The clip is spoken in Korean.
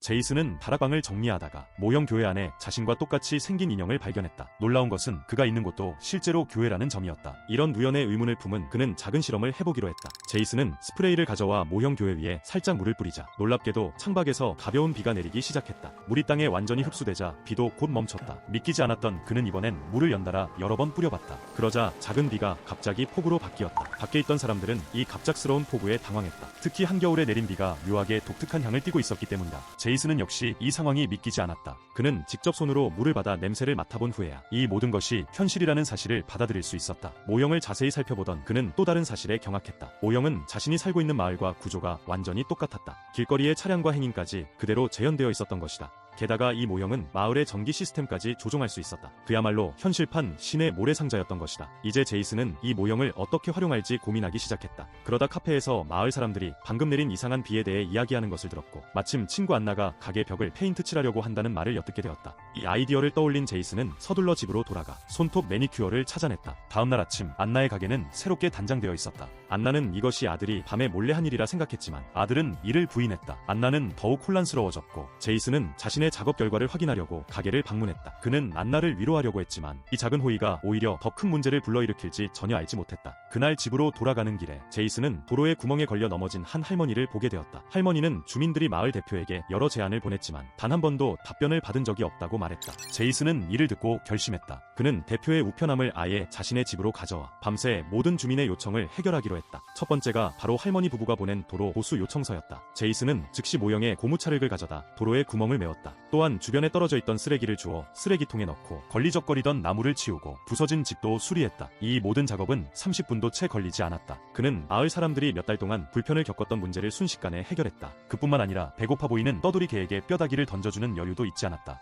제이슨은 다락방을 정리하다가 모형 교회 안에 자신과 똑같이 생긴 인형을 발견했다. 놀라운 것은 그가 있는 곳도 실제로 교회라는 점이었다. 이런 우연의 의문을 품은 그는 작은 실험을 해보기로 했다. 제이슨은 스프레이를 가져와 모형 교회 위에 살짝 물을 뿌리자 놀랍게도 창밖에서 가벼운 비가 내리기 시작했다. 물이 땅에 완전히 흡수되자 비도 곧 멈췄다. 믿기지 않았던 그는 이번엔 물을 연달아 여러 번 뿌려봤다. 그러자 작은 비가 갑자기 폭우로 바뀌었다. 밖에 있던 사람들은 이 갑작스러운 폭우에 당황했다. 특히 한겨울에 내린 비가 묘하게 독특한 향을 띠고 있었기 때문이다. 제이슨은 역시 이 상황이 믿기지 않았다. 그는 직접 손으로 물을 받아 냄새를 맡아본 후에야 이 모든 것이 현실이라는 사실을 받아들일 수 있었다. 모형을 자세히 살펴보던 그는 또 다른 사실에 경악했다. 모형은 자신이 살고 있는 마을과 구조가 완전히 똑같았다. 길거리의 차량과 행인까지 그대로 재현되어 있었던 것이다. 게다가 이 모형은 마을의 전기 시스템까지 조종할 수 있었다. 그야말로 현실판 신의 모래상자였던 것이다. 이제 제이슨은 이 모형을 어떻게 활용할지 고민하기 시작했다. 그러다 카페에서 마을 사람들이 방금 내린 이상한 비에 대해 이야기하는 것을 들었고 마침 친구 안나가 가게 벽을 페인트 칠하려고 한다는 말을 엿듣게 되었다. 이 아이디어를 떠올린 제이슨은 서둘러 집으로 돌아가 손톱 매니큐어를 찾아냈다. 다음날 아침 안나의 가게는 새롭게 단장되어 있었다. 안나는 이것이 아들이 밤에 몰래 한 일이라 생각했지만 아들은 이를 부인했다. 안나는 더욱 혼란스러워졌고 제이슨은 자신의 작업 결과를 확인하려고 가게를 방문했다. 그는 안나를 위로하려고 했지만 이 작은 호의가 오히려 더 큰 문제를 불러일으킬지 전혀 알지 못했다. 그날 집으로 돌아가는 길에 제이슨은 도로의 구멍에 걸려 넘어진 한 할머니를 보게 되었다. 할머니는 주민들이 마을 대표에게 여러 제안을 보냈지만 단 한 번도 답변을 받은 적이 없다고 말했다. 제이슨은 이를 듣고 결심했다. 그는 대표의 우편함을 아예 자신의 집으로 가져와 밤새 모든 주민의 요청을 해결하기로 했다. 첫 번째가 바로 할머니 부부가 보낸 도로 보수 요청서였다. 제이슨은 즉시 모형의 고무차흙을 가져다 도로에 구멍을 메웠다. 또한 주변에 떨어져 있던 쓰레기를 주워 쓰레기통에 넣고 걸리적거리던 나무를 치우고 부서진 집도 수리했다. 이 모든 작업은 30분도 채 걸리지 않았다. 그는 마을 사람들이 몇 달 동안 불편을 겪었던 문제를 순식간에 해결했다. 그뿐만 아니라 배고파 보이는 떠돌이 개에게 뼈다귀를 던져주는 여유도 잊지 않았다.